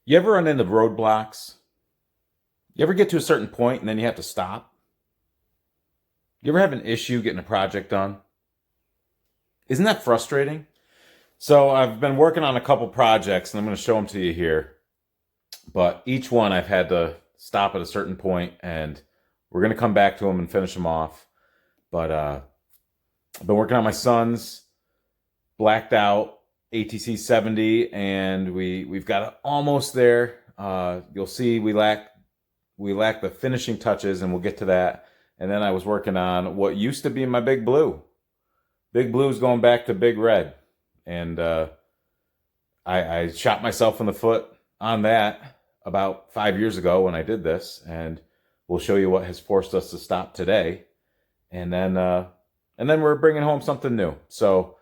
You ever run into roadblocks? You ever get to a certain point and then you have to stop? You ever have an issue getting a project done? Isn't that frustrating? So I've been working on a couple projects and I'm going to show them to you here. But each one I've had to stop at a certain point and we're going to come back to them and finish them off. But I've been working on my son's blacked out ATC 70 and we've got it almost there. You'll see we lack the finishing touches, and we'll get to that. And then I was working on what used to be my Big Blue. Big Blue's going back to Big Red. And I shot myself in the foot on that about 5 years ago when I did this. And we'll show you what has forced us to stop today. And then we're bringing home something new. So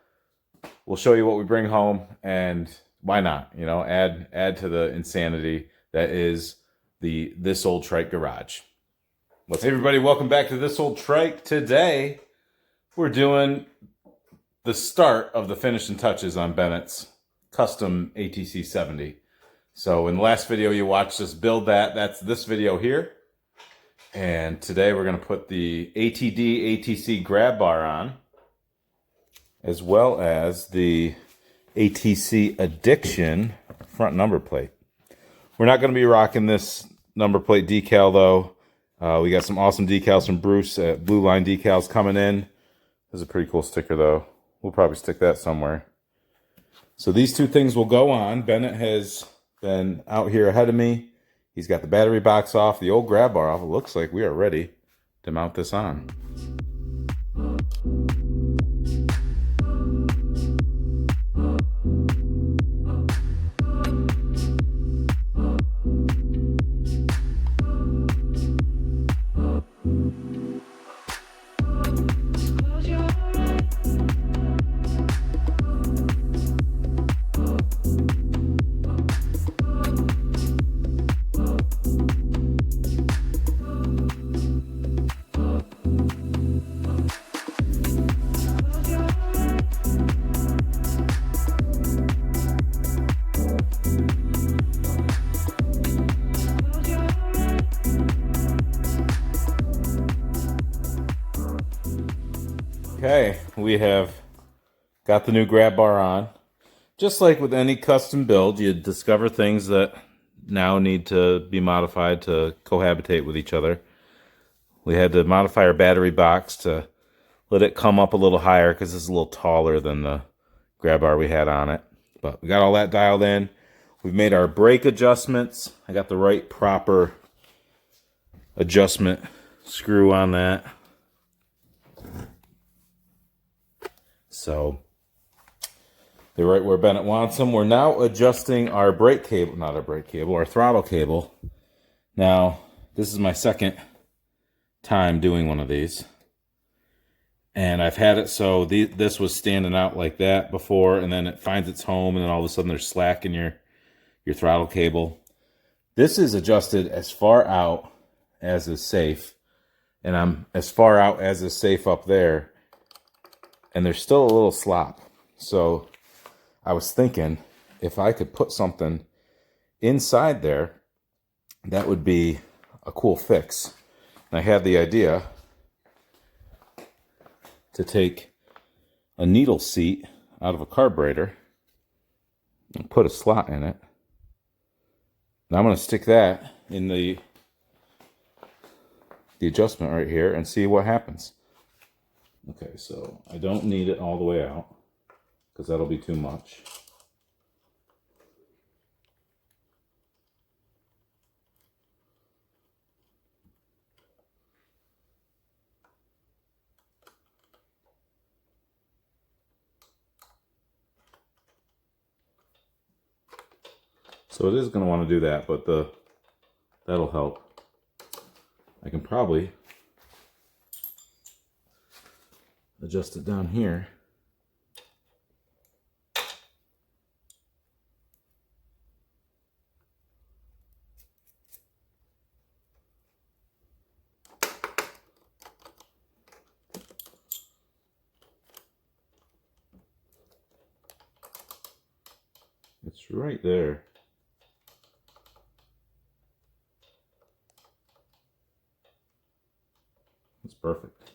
we'll show you what we bring home, and why not? You know, add to the insanity that is This Old Trike Garage. Hey everybody, welcome back to This Old Trike. Today, we're doing the start of the finishing touches on Bennett's custom ATC 70. So in the last video you watched us build that's this video here. And today we're going to put the ATD ATC grab bar on, as well as the ATC Addiction front number plate. We're not going to be rocking this number plate decal though. We got some awesome decals from Bruce at Blue Line Decals coming in. This is a pretty cool sticker though. We'll probably stick that somewhere. So these two things will go on. Bennett has been out here ahead of me. He's got the battery box off, the old grab bar off. It looks like we are ready to mount this on. Okay, we have got the new grab bar on. Just like with any custom build, you discover things that now need to be modified to cohabitate with each other. We had to modify our battery box to let it come up a little higher because it's a little taller than the grab bar we had on it. But we got all that dialed in. We've made our brake adjustments. I got the right proper adjustment screw on that. So they're right where Bennett wants them. We're now adjusting our brake cable, not our brake cable, our throttle cable. Now, this is my second time doing one of these. And I've had it so this was standing out like that before, and then it finds its home, and then all of a sudden there's slack in your throttle cable. This is adjusted as far out as is safe, and I'm as far out as is safe up there. And there's still a little slop. So I was thinking if I could put something inside there, that would be a cool fix. And I had the idea to take a needle seat out of a carburetor and put a slot in it. Now I'm going to stick that in the adjustment right here and see what happens. Okay, so I don't need it all the way out because that'll be too much. So it is going to want to do that, but that'll help. I can probably adjust it down here. It's right there. It's perfect.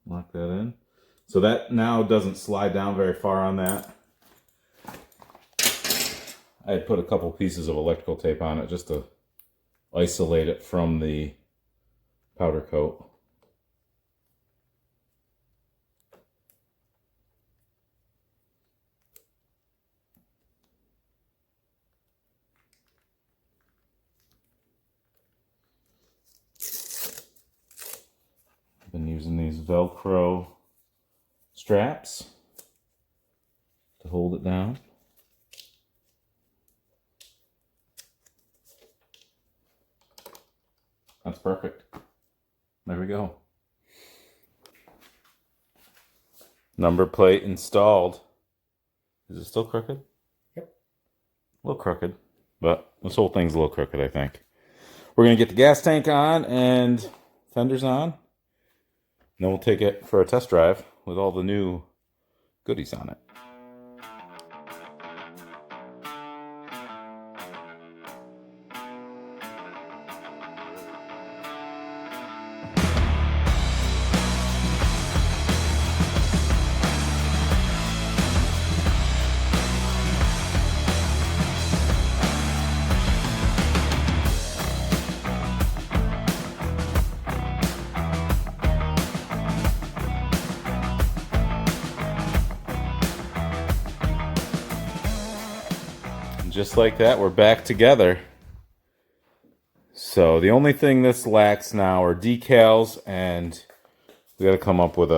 Lock that in. So that now doesn't slide down very far on that. I had put a couple pieces of electrical tape on it just to isolate it from the powder coat. I've been using these Velcro straps to hold it down. That's perfect. There we go. Number plate installed. Is it still crooked? Yep. A little crooked, but this whole thing's a little crooked, I think. We're going to get the gas tank on and fenders on. Then we'll take it for a test drive with all the new goodies on it. Just like that, we're back together. So the only thing this lacks now are decals, and we got to come up with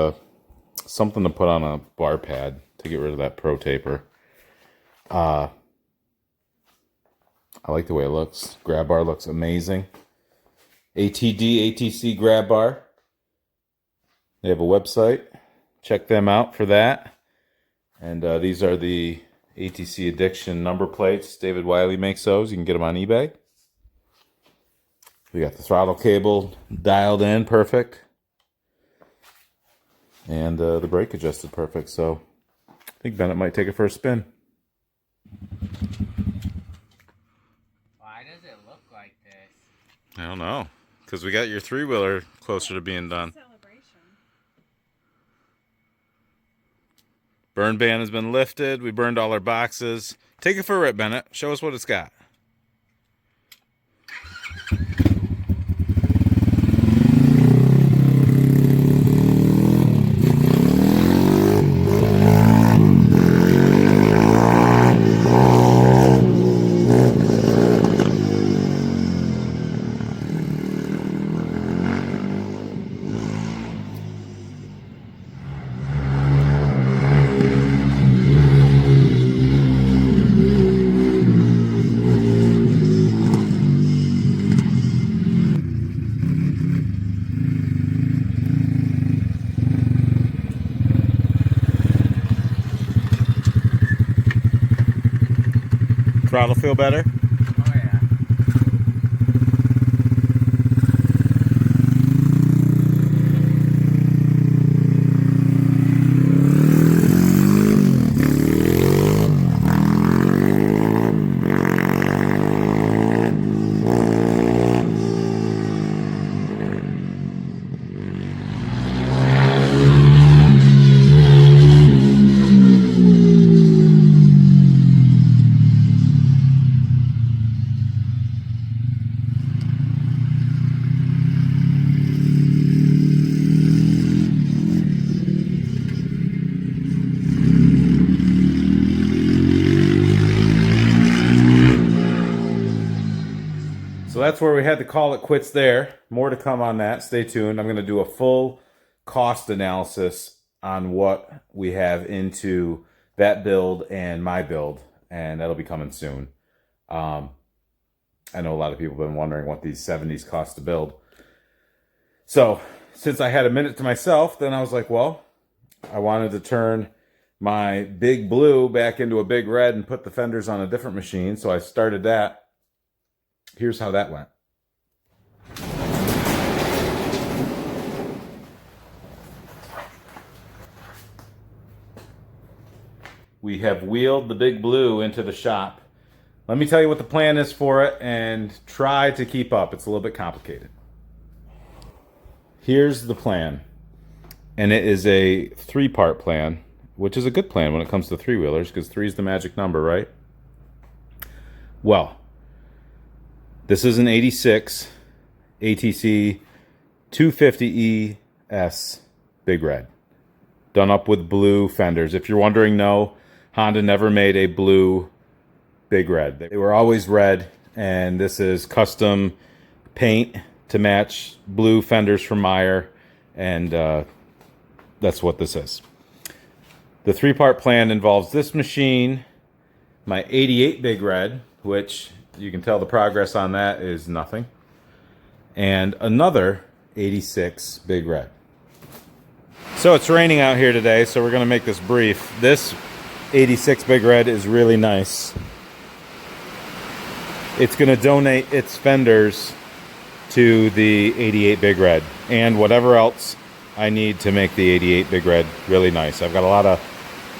something to put on a bar pad to get rid of that pro taper. I like the way it looks. Grab bar looks amazing. ATC grab bar. They have a website. Check them out for that. And these are the ATC Addiction number plates. David Wiley makes those. You can get them on eBay. We got the throttle cable dialed in perfect. And the brake adjusted perfect. So I think Bennett might take it for a spin. Why does it look like this? I don't know. Because we got your three-wheeler closer to being done. Burn ban has been lifted. We burned all our boxes. Take it for a rip, Bennett. Show us what it's got. Throttle feel better? Oh yeah. So that's where we had to call it quits there. More to come on that. Stay tuned. I'm going to do a full cost analysis on what we have into that build and my build, and that'll be coming soon. I know a lot of people have been wondering what these 70s cost to build. So since I had a minute to myself, then I was like, well, I wanted to turn my big blue back into a big red and put the fenders on a different machine. So I started that. Here's how that went. we have wheeled the Big Blue into the shop. Let me tell you what the plan is for it and try to keep up. It's a little bit complicated. Here's the plan. And it is a 3-part plan, which is a good plan when it comes to 3-wheelers, because 3 is the magic number, right? Well, this is an 86 ATC 350X's Big Red, done up with blue fenders. If you're wondering, no, Honda never made a blue Big Red. They were always red, and this is custom paint to match blue fenders from Meyer, and that's what this is. The 3-part plan involves this machine, my 88 Big Red, which you can tell the progress on that is nothing, and another 86 Big Red. So it's raining out here today, so we're going to make this brief. This 86 Big Red is really nice. It's going to donate its fenders to the 88 Big Red and whatever else I need to make the 88 Big Red really nice. I've got a lot of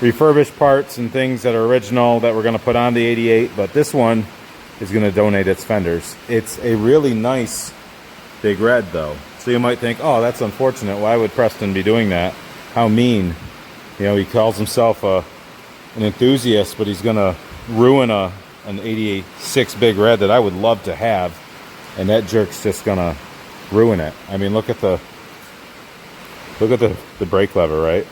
refurbished parts and things that are original that we're going to put on the 88, but this one is going to donate its fenders. It's a really nice Big Red, though. So you might think, oh, that's unfortunate. Why would Preston be doing that? How mean. You know, he calls himself an enthusiast, but he's going to ruin an 86 Big Red that I would love to have, and that jerk's just going to ruin it. I mean, look at the brake lever, right?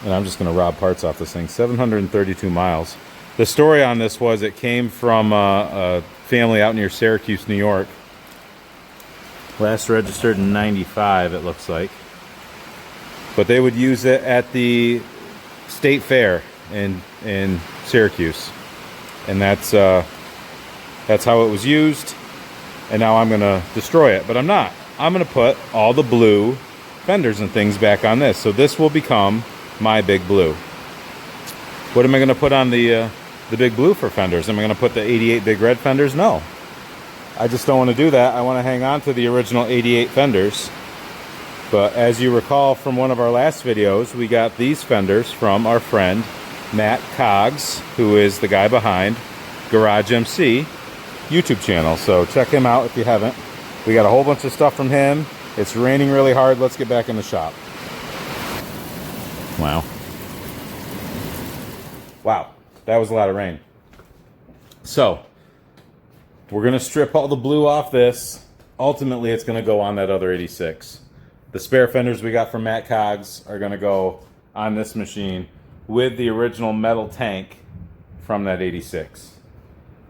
And I'm just going to rob parts off this thing. 732 miles. The story on this was it came from a family out near Syracuse, New York. Last registered in 95, it looks like. But they would use it at the state fair in Syracuse. And that's how it was used. And now I'm going to destroy it. But I'm not. I'm going to put all the blue fenders and things back on this. So this will become my Big Blue. What am I going to put on the Big Blue for fenders? Am I going to put the 88 Big Red fenders? No. I just don't want to do that. I want to hang on to the original 88 fenders. But as you recall from one of our last videos, we got these fenders from our friend Matt Coggs, who is the guy behind Garage MC YouTube channel. So check him out if you haven't. We got a whole bunch of stuff from him. It's raining really hard. Let's get back in the shop. Wow. Wow, that was a lot of rain. So, we're going to strip all the blue off this. Ultimately, it's going to go on that other 86. The spare fenders we got from Matt Coggs are going to go on this machine with the original metal tank from that 86.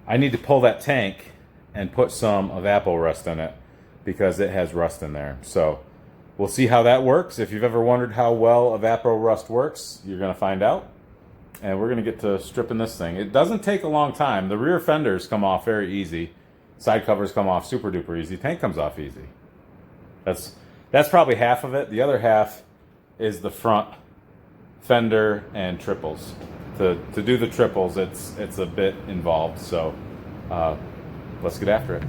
I need to pull that tank and put some evapor rust in it because it has rust in there. So, we'll see how that works. If you've ever wondered how well evapor rust works, you're going to find out. And we're going to get to stripping this thing. It doesn't take a long time. The rear fenders come off very easy. Side covers come off super duper easy. Tank comes off easy. That's probably half of it. The other half is the front fender and triples. To do the triples, it's a bit involved. So let's get after it.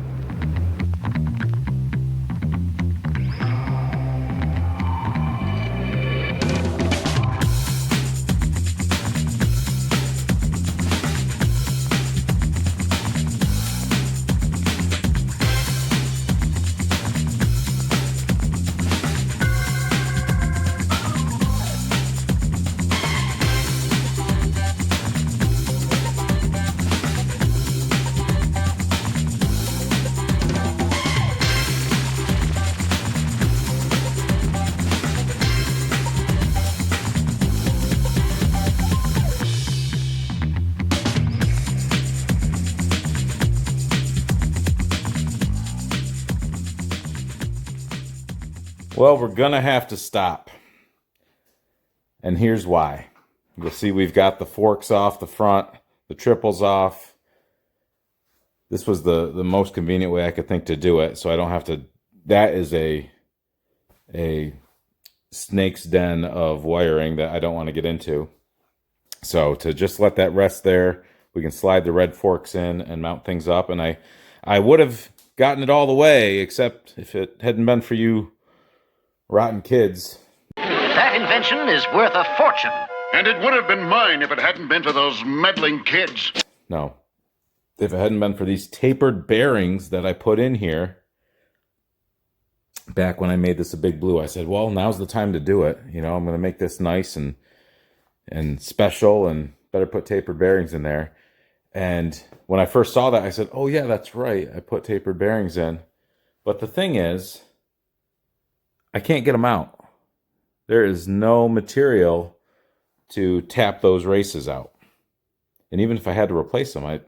Well, we're going to have to stop. And here's why. You'll see we've got the forks off the front, the triples off. This was the most convenient way I could think to do it, so I don't have to... That is a snake's den of wiring that I don't want to get into. So to just let that rest there, we can slide the red forks in and mount things up. And I would have gotten it all the way, except if it hadn't been for you rotten kids. That invention is worth a fortune. And it would have been mine if it hadn't been for those meddling kids. No. If it hadn't been for these tapered bearings that I put in here, back when I made this a big blue, I said, well, now's the time to do it. You know, I'm going to make this nice and special, and better put tapered bearings in there. And when I first saw that, I said, oh yeah, that's right. I put tapered bearings in. But the thing is, I can't get them out. There is no material to tap those races out. And even if I had to replace them,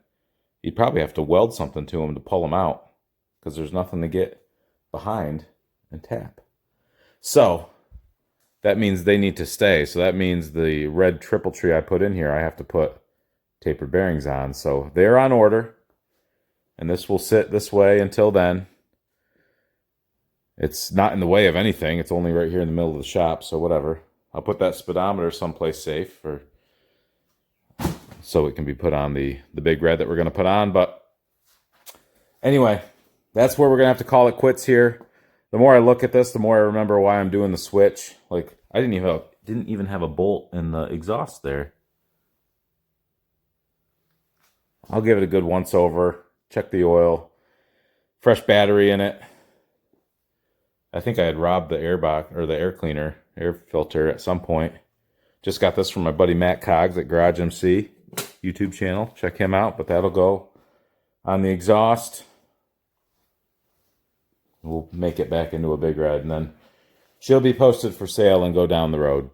you'd probably have to weld something to them to pull them out, because there's nothing to get behind and tap. So that means they need to stay. So that means the red triple tree I put in here, I have to put tapered bearings on. So they're on order, and this will sit this way until then. It's not in the way of anything. It's only right here in the middle of the shop, so whatever. I'll put that speedometer someplace safe so it can be put on the big red that we're going to put on. But anyway, that's where we're going to have to call it quits here. The more I look at this, the more I remember why I'm doing the switch. Like, I didn't even have a bolt in the exhaust there. I'll give it a good once over, check the oil, fresh battery in it. I think I had robbed the air box or the air cleaner, air filter at some point. Just got this from my buddy Matt Coggs at Garage MC YouTube channel. Check him out, but that'll go on the exhaust. We'll make it back into a big red, and then she'll be posted for sale and go down the road.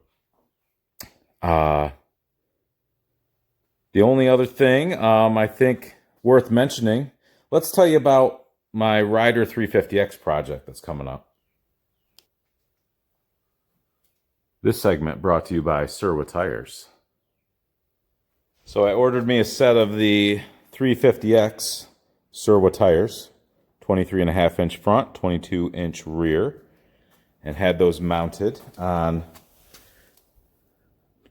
The only other thing I think worth mentioning, let's tell you about my Rider 350X project that's coming up. This segment brought to you by Serwa Tires. So I ordered me a set of the 350X Serwa tires, 23.5-inch front, 22-inch rear, and had those mounted on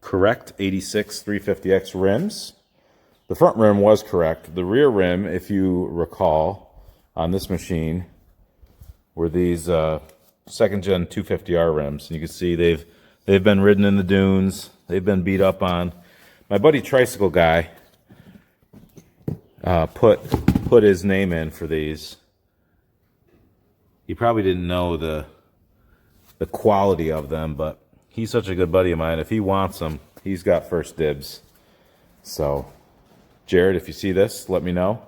correct 86 350X rims. The front rim was correct. The rear rim, if you recall, on this machine were these second-gen 250R rims. And you can see they've been ridden in the dunes. They've been beat up on. My buddy Tricycle Guy put his name in for these. He probably didn't know the quality of them, but he's such a good buddy of mine. If he wants them, he's got first dibs. So, Jared, if you see this, let me know.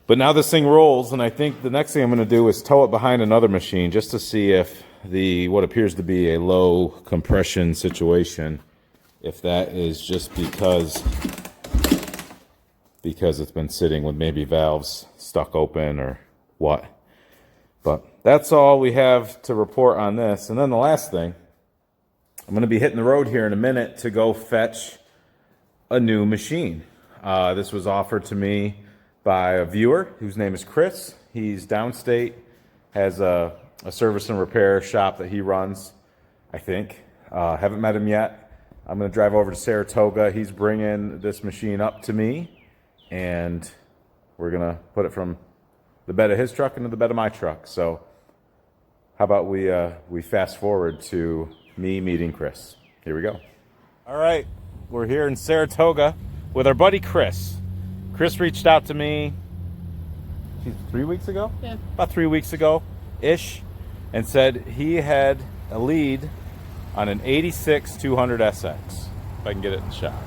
But now this thing rolls, and I think the next thing I'm going to do is tow it behind another machine just to see if what appears to be a low compression situation, if that is just because it's been sitting with maybe valves stuck open or what. But that's all we have to report on this. And then the last thing, I'm going to be hitting the road here in a minute to go fetch a new machine. This was offered to me by a viewer whose name is Chris. He's downstate, has a service and repair shop that he runs, I think. Haven't met him yet. I'm going to drive over to Saratoga. He's bringing this machine up to me, and we're going to put it from the bed of his truck into the bed of my truck. So how about we fast forward to me meeting Chris. Here we go. All right, we're here in Saratoga with our buddy Chris. Chris reached out to me 3 weeks ago? Yeah. About 3 weeks ago-ish, and said he had a lead on an 86 200 SX, if I can get it in the shot.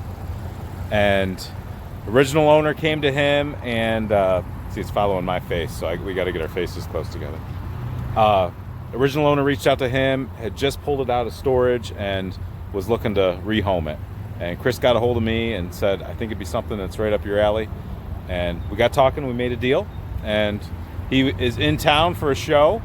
And original owner came to him, and see, it's following my face, so we got to get our faces close together. Original owner reached out to him, had just pulled it out of storage, and was looking to rehome it. And Chris got a hold of me and said, I think it'd be something that's right up your alley. And we got talking, we made a deal, and he is in town for a show.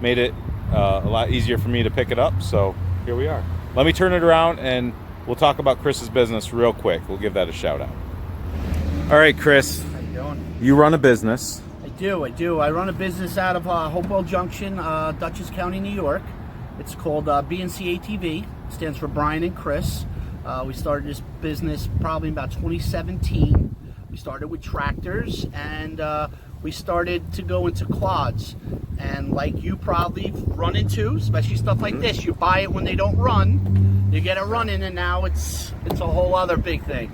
Made it a lot easier for me to pick it up, so here we are. Let me turn it around and we'll talk about Chris's business real quick. We'll give that a shout out. All right, Chris. How you doing? You run a business. I do. I run a business out of Hopewell Junction, Dutchess County, New York. It's called B&C ATV. It stands for Brian and Chris. We started this business probably in about 2017. We started with tractors, and we started to go into quads. And like you probably run into, especially stuff like this, you buy it when they don't run, You get it running, and now it's a whole other big thing.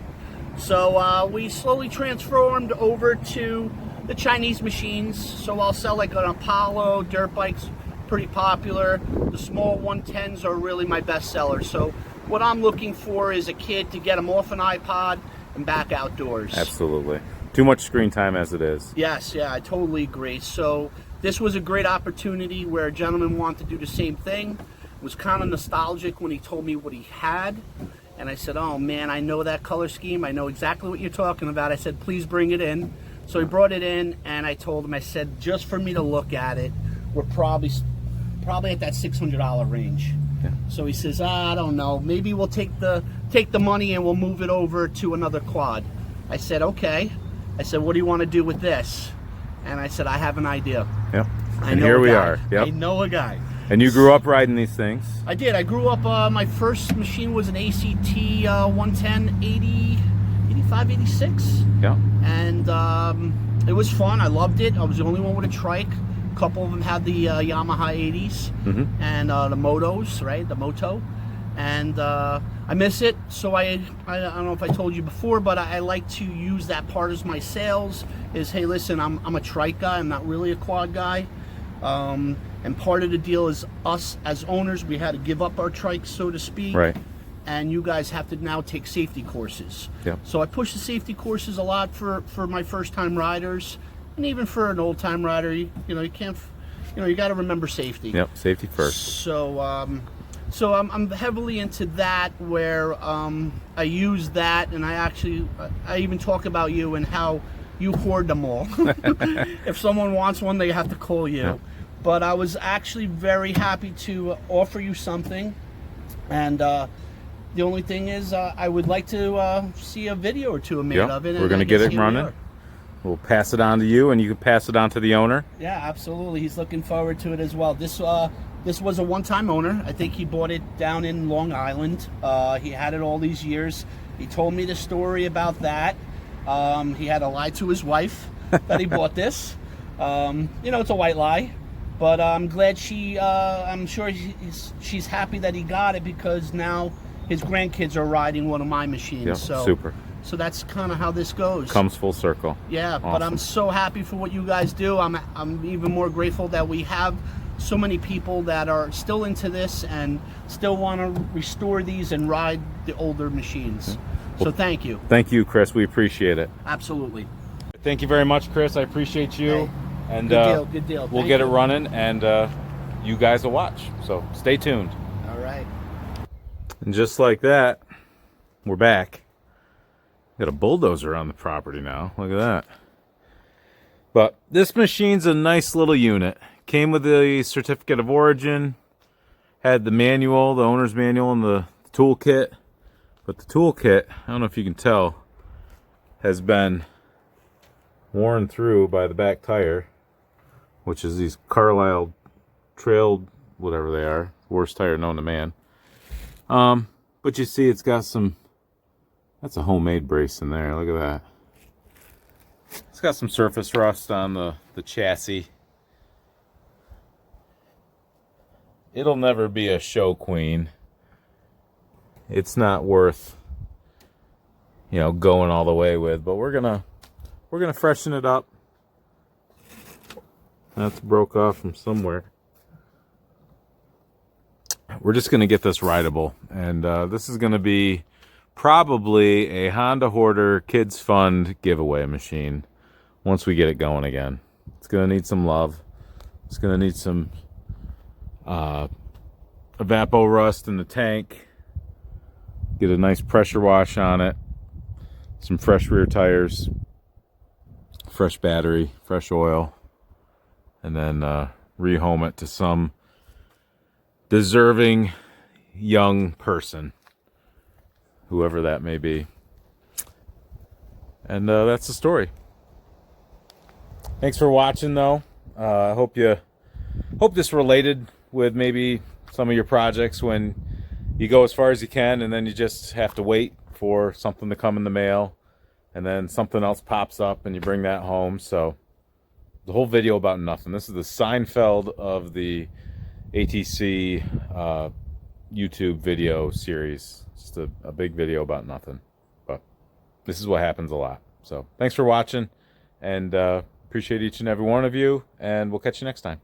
So we slowly transformed over to the Chinese machines. So I'll sell like an Apollo, dirt bikes, pretty popular. The small 110s are really my best sellers. So what I'm looking for is a kid to get them off an iPod and back outdoors. Absolutely. Too much screen time as it is. Yes, yeah, I totally agree. So this was a great opportunity where a gentleman wanted to do the same thing. It was kind of nostalgic when he told me what he had. And I said, oh man, I know that color scheme. I know exactly what you're talking about. I said, please bring it in. So he brought it in, and I told him, I said, just for me to look at it, we're probably at that $600 range. Yeah. So he says, I don't know. Maybe we'll take the money and we'll move it over to another quad. I said, okay. I said, what do you want to do with this? And I said, I have an idea. Yep. And here we are. Yep. I know a guy. And you grew up riding these things? I did. I grew up, my first machine was an ACT 110 80, 85, 86. Yeah. And it was fun. I loved it. I was the only one with a Trike. A couple of them had the Yamaha 80s and the Motos, right? The Moto. And I miss it. So I don't know if I told you before, but I like to use that part as my sales. Is, hey, listen, I'm a Trike guy. I'm not really a quad guy. And part of the deal is us as owners, we had to give up our Trikes, so to speak. Right. And you guys have to now take safety courses. Yep. So I push the safety courses a lot for my first-time riders, and even for an old-time rider. You can't, you got to remember safety. Yep, safety first. So I'm heavily into that, where I use that, and I even talk about you and how you hoard them all. If someone wants one, they have to call you. Yep. But I was actually very happy to offer you something, and the only thing is I would like to see a video or two made of it. We're going to get it running. We'll pass it on to you, and you can pass it on to the owner. Yeah, absolutely. He's looking forward to it as well. This was a one-time owner. I think he bought it down in Long Island. He had it all these years. He told me the story about that. He had to lie to his wife that he bought this. It's a white lie. But I'm glad I'm sure she's happy that he got it, because now his grandkids are riding one of my machines. Yeah, so super. So that's kind of how this goes. Comes full circle. Yeah, awesome. But I'm so happy for what you guys do. I'm even more grateful that we have so many people that are still into this and still want to restore these and ride the older machines. Yeah. Well, so thank you. Thank you, Chris. We appreciate it. Absolutely. Thank you very much, Chris. I appreciate you. Hey. And good deal. We'll get it running, and you guys will watch. So stay tuned. All right. And just like that, we're back. Got a bulldozer on the property now. Look at that. But this machine's a nice little unit. Came with the certificate of origin. Had the manual, the owner's manual, and the toolkit. But the toolkit, I don't know if you can tell, has been worn through by the back tire, which is these Carlisle trailed, whatever they are, worst tire known to man. But you see it's got some, that's a homemade brace in there, look at that. It's got some surface rust on the chassis. It'll never be a show queen. It's not worth, going all the way with, but we're gonna freshen it up. That's broke off from somewhere. We're just going to get this rideable. And this is going to be probably a Honda Hoarder Kids Fund giveaway machine once we get it going again. It's going to need some love. It's going to need some evapor rust in the tank. Get a nice pressure wash on it. Some fresh rear tires. Fresh battery, fresh oil, and then rehome it to some deserving young person, whoever that may be. And that's the story. Thanks for watching, though. I hope this related with maybe some of your projects when you go as far as you can, and then you just have to wait for something to come in the mail. And then something else pops up and you bring that home. So the whole video about nothing. This is the Seinfeld of the ATC YouTube video series. Just a big video about nothing. But this is what happens a lot. So thanks for watching, and appreciate each and every one of you, and we'll catch you next time.